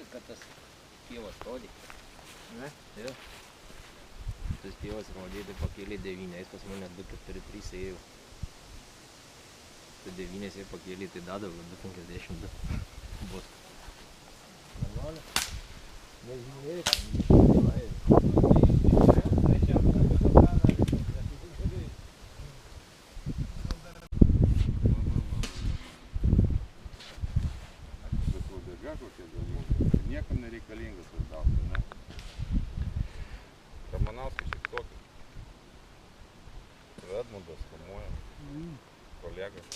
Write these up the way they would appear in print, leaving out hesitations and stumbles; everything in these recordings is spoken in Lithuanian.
Kad tas pievas rodė. Ne? Jo. Tas pievas rodė, tai pakėlė 9, pas mane 2-4-3 ėjo. Tai 9 jie pakėlė, tai dadavo 2,50 bus. Normalu. Nežinėjai. Niekam nereikalingas svarbiausia, ne? Ramanauskas šiek tokį. Edmundas kamuoja. Kolegas.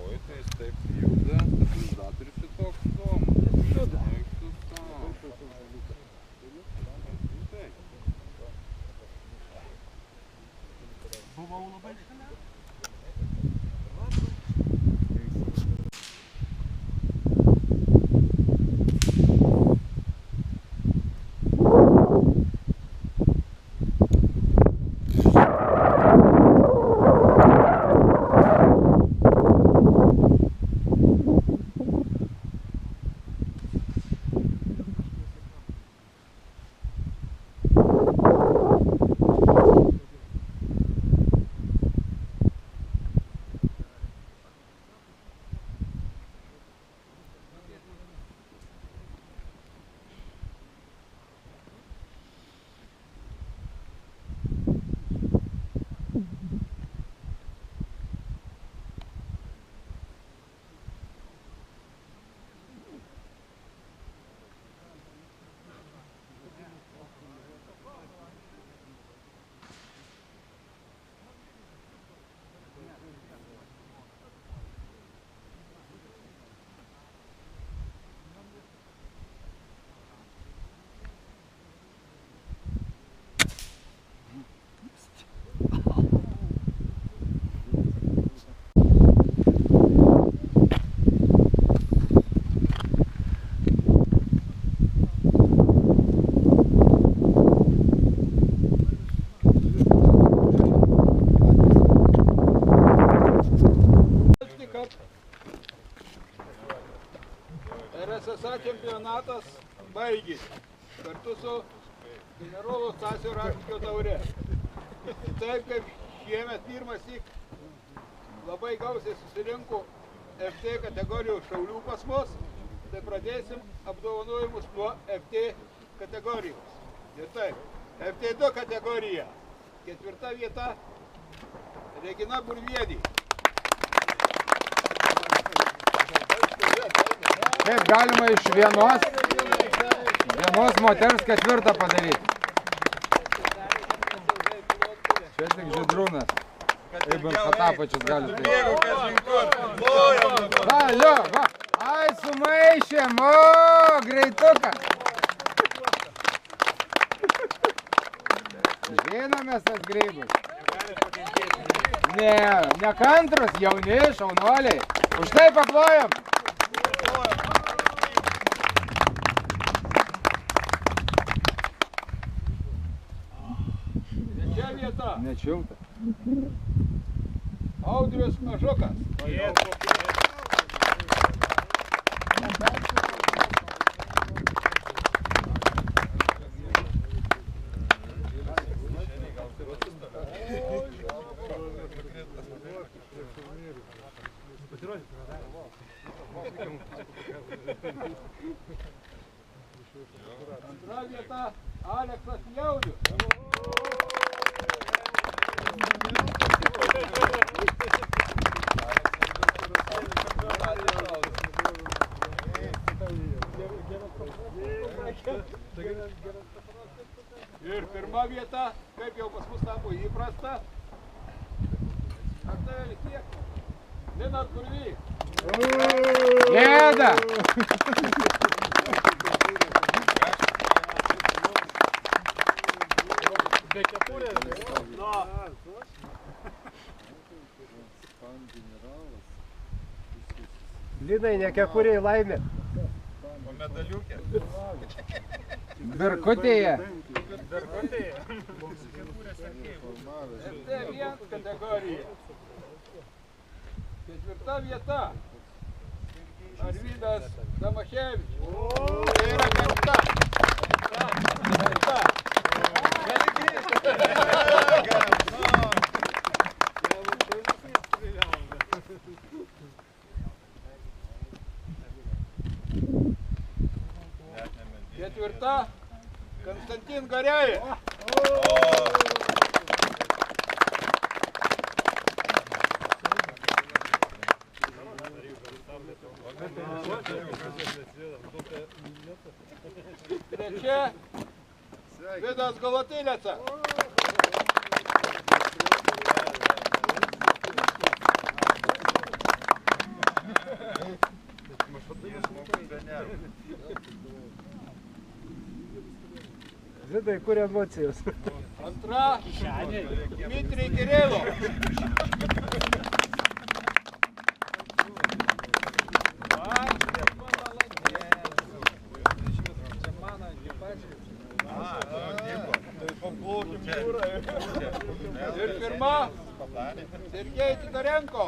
Oi, tai jis taip juda, stabilizatorius šitoks įdomus. Juda. Buvau labai šalia. RSSA čempionatas baigėsi kartu su generolo Stasio Raškio taure. Taip kaip šiemet pirmąsyk labai gausiai susirinko FT kategorijos šaulių pas mus, tai pradėsim apdovanojimus nuo FT kategorijos. Ir taip, FT2 kategorija, 4 vieta Regina Burvienė. Kaip galima iš vienos moters 4 padaryti? Čia tik Žydrūnas. Ibn Khatapačius gali tai. Va, liu, va. Ai, sumaišėm, o, greitukas. Žinomės tas grybus. Ne, nekantrus, jauni, šaunuoliai. Už tai paplojam. Nečilta. Audrius Mažukas. Antra vieta Aleksas Jaunius. Ir pirma vieta, kaip jau pas mus tapo įprasta, ar tai vis tiek, Linas Burvys. Gėda! Be kepurės. Linai, ne kepuriai laimė. O medaliukė. Birkutėje. FT1 kategorija. 4 vieta. Arvydas Damaševičius. Tai yra 5. Ketvirta Konstantin Garėjas. Trečia Vidas Galotilėca. Vidai, kur emocijos? Antra Dmitrij Kirilov. Ir pirma Sergej Titarenko.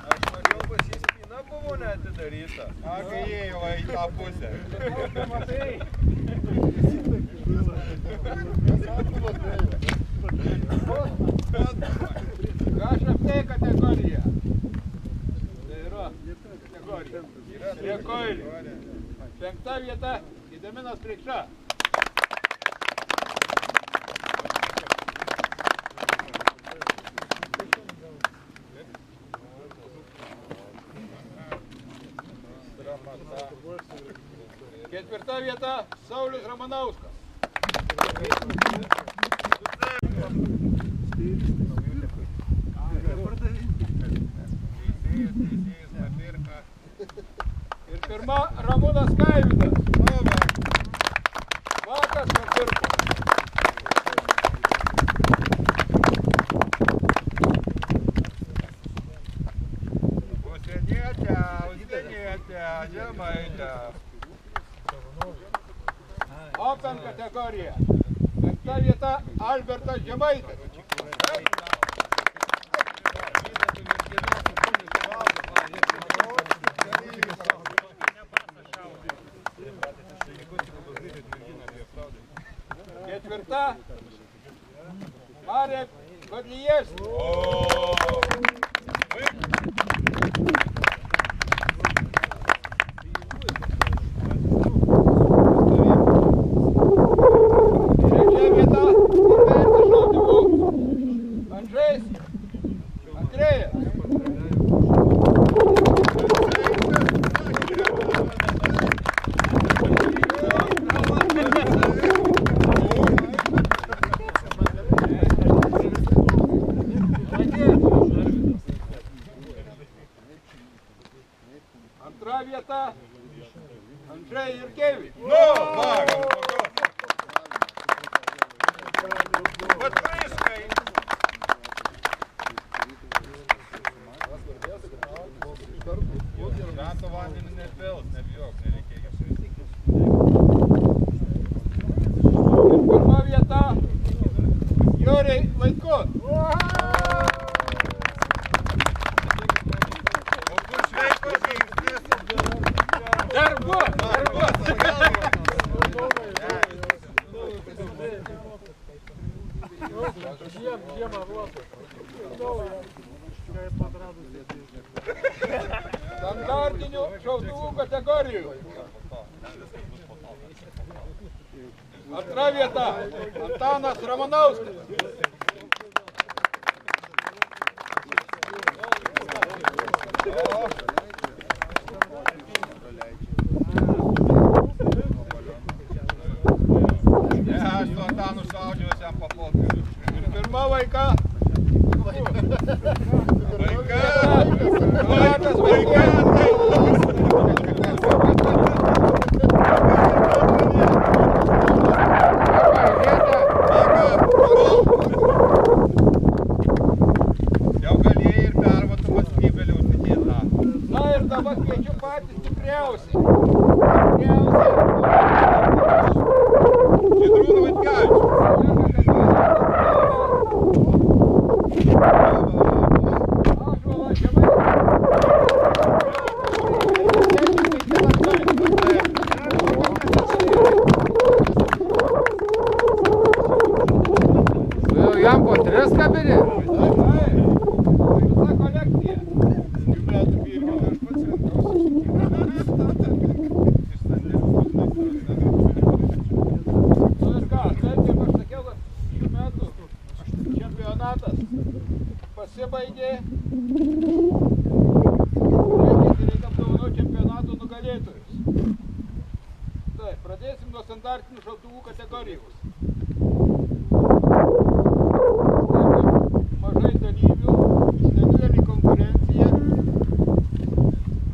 Aš norėjau pasispyna buvo neatidaryta. Kai ėjo į tą pusę. HFT kategorija. Tai yra kategorija. Riekoilį. 5 vieta Gediminas Preikša. Ketvirta vieta Saulius Ramanauskas. Ir pirma Ramūnas Kaividas. Vakas nupirko. Užsienietė, žemaitė. Open kategorija. 5 vieta Albertas Žemaitis. Ketvirta Marek Godlijevskis. Trečia vieta Įverti šaudimų Andžejs Andrėjas. Antra vieta Andžej Jurkevič. Vat priskai. Švento vandenį nepils, nebijok, nereikia. Pirma vieta Jurij Vaitkus. Darbus! Standartinių šautuvų kategorijų. Antra vieta Antanas Ramanauskas. Aš su Antanu šaudžiausi jam papulti. Ir pirma Vaika. Jau galėjai ir pervatumas knygalių užtikėti. Ąžuolas žemai. Tu jam po 3 kabini? Visa kolekcija. Nu ir ką, taip kaip aš sakiau, kad šių metų čempionatas pasibaigė. Reikia apdovanoti čempionato nugalėtojus. Taip, pradėsim nuo standartinių šautuvų kategorijos. Mažai dalyvių, nedidelė konkurencija.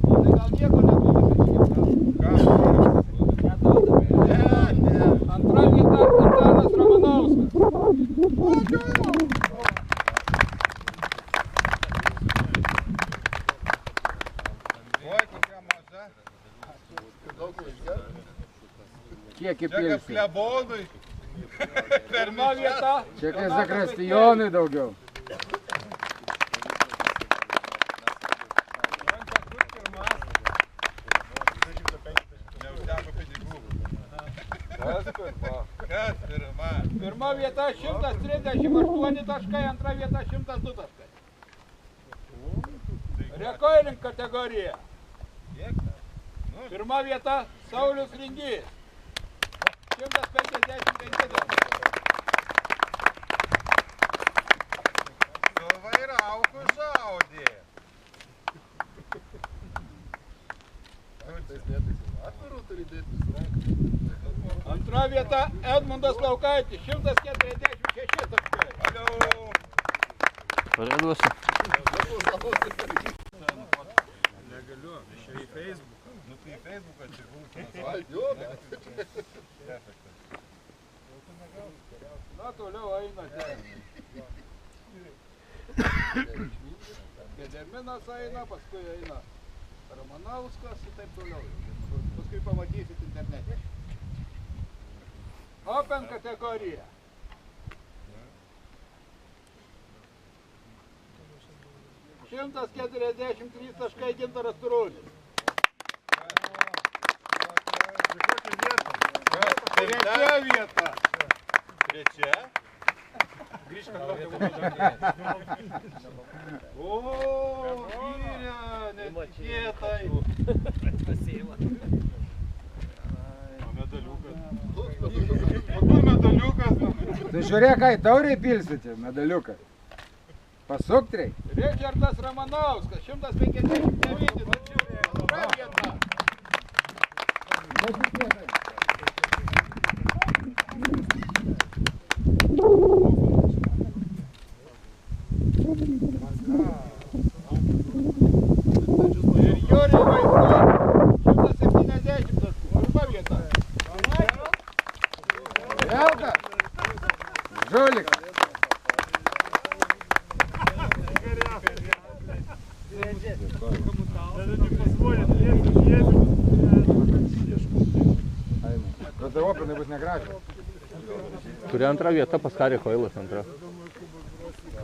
Tai gal nieko nebuvo, sakykim. Antra vieta Antanas Ramanauskas. Oi, kokia maža. Kiek Čia kaip įpilsi? klebonui. Pirma vieta. Čia kai zakristijonai daugiau. Neužteko pinigų. Kas pirma? Kas pirma? Pirma vieta 138 taškai, antra vieta 102 taškai. Rekoiling kategorija. Kiek? Pirma vieta Saulius Ringys. 155 taškai. Su vairauku šaudė. Antra vieta Edmundas Laukaitis. 146 taškai. Alio. Pareduosiu. Negaliu, išėjau į Facebooką. Nu tai į Facebooką atsigultų. Na, toliau eina ten. Gediminas eina, paskui eina Ramanauskas ir taip toliau. Paskui pamatysit internete. Open kategorija. Šimtas 43 taškai Gintaras Turulis. Trečia vieta. Trečia? O, vyria, netikėtai. O medaliukas? O kur medaliukas? Tai žiūrėk, kai tauriai pilsite medaliuką. Pasuk reik. Richardas Ramanauskas, 159 taškai. Antra vieta. Ir Jurijus Vaizdo, 170 taškų. Pirma vieta. Velka. Žulikas. Bet opinai bus negražiai. Kuri antra vieta, pas ką Rekoilas antra?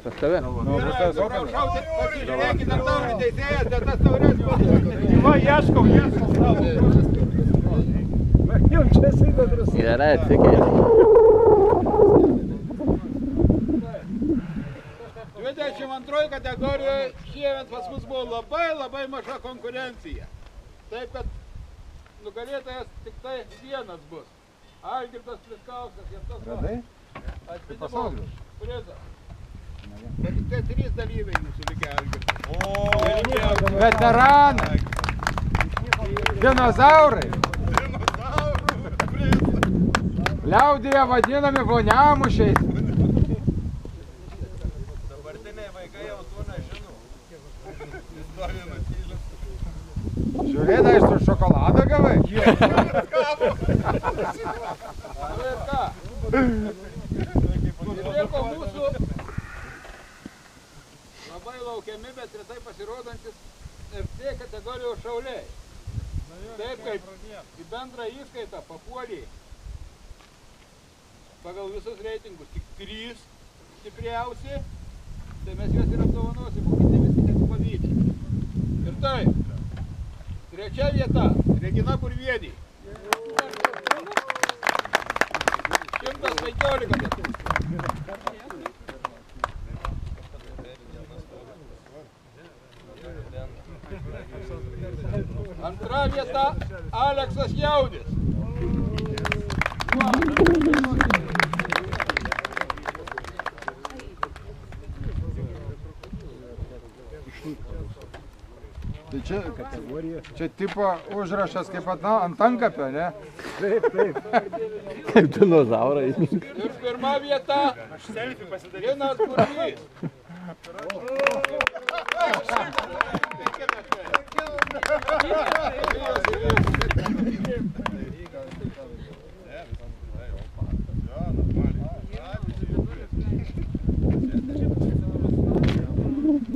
Pas tave? Nu, bus tas opinai. Pasižiūrėkit, ar taurį teisėjas, bet tas taurės buvo. Va, ieškau. Jau čia sėda drąsu. Gerai, atsikėlė. 22 kategorijoje šiemet pas mus buvo labai maža konkurencija. Taip, kad nugalėtojas tik tai vienas bus. Algirdas Pliskauskas ir tas Radai? atminimo prizas. Bet tik tai 3 dalyviai mūsų likę Algirdas. Veteranai. Dinozaurai. Liaudyje vadinami voniamušiais. Dabartiniai vaikai jau to nežino. Istorija nutyli. Žiūrėdai, iš to šokolado gavai? Nu ir ką? Ir liko mūsų labai laukiami, bet retai pasirodantis FC kategorijos šauliai. Taip kaip į bendrą įskaitą papuolė pagal visus reitingus tik 3 stipriausi, tai mes juos ir apdovanosim, o kiti visi tik pavydžiai. Ir taip, 3 vieta, Regina Burvienė. 115 metų. Antra vieta, Aleksas Jaudis. Tai čia tipo užrašas kaip ant ankapio, ne? Kaip dinozaurai. Ir pirma vieta, Linas Burvys.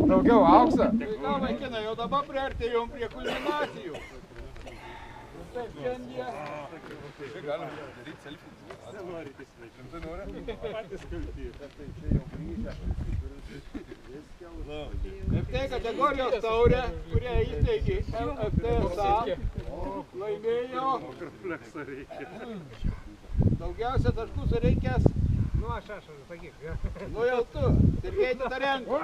Daugiau auksą? Tai ką, vaikinai, jau dabar priartėjom prie kulminacijų. Taip, šiandien. Galim daryti selfie. Rimtai nori? Taip, tai kategorijos taurė, kurią įteigė LFTSA, laimėjo daugiausia taškų sureikęs. Nu, aš, sakyk. Nu jau tu, Sergej Titarenko.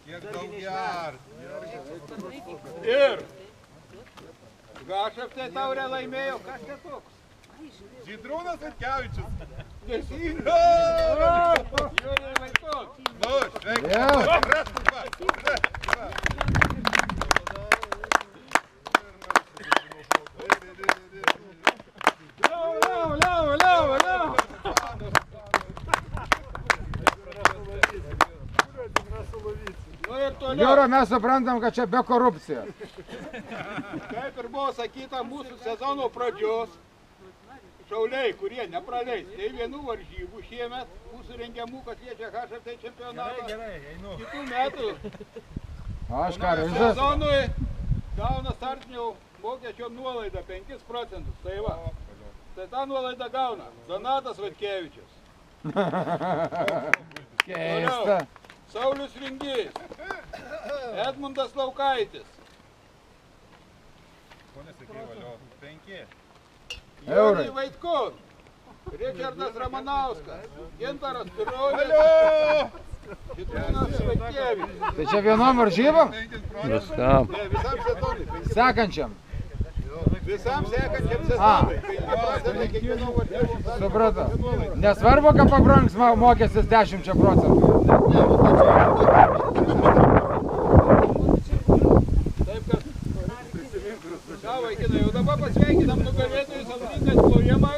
Kiek daug gert. Ir HFT taurę laimėjo, kas čia toks? Žydrūnas Atkevičius. Teisingai! Jūrija Vaikon. Nu, sveiki. Jau. Liau! Nu ir toliau. Jūra, mes suprantam, kad čia be korupcijos. Kaip ir buvo sakyta mūsų sezono pradžios, šauliai, kurie nepraleis nei vienų varžybų šiemet, mūsų rengiamų, kas liečia HFT čempionatą, kitų metų Aš ką, Ryžas? sezonui gauna startinio mokesčio nuolaidą 5%. Tai va, tai tą nuolaidą gauna Donatas Vatkevičius. Keista. Saulius Vingys, Edmundas Laukaitis, Pone sakė, valio, 5. Jūrija Vaitkon, Richardas Ramanauskas, Gintaras Pironis, Žydrūnas Vaitkevičius. Tai čia vienom varžybom? Viskam. Ne, visam sezonui. Sekančiam. Visam sekančiam sezonui. 5% kiekvienom varžybom. Supratau. Nesvarbu, kad pabrangs mokestis 10%. Taip kad, ką vaikinai, jau dabar pasveikinam nugalėtojus Alvingas Plojama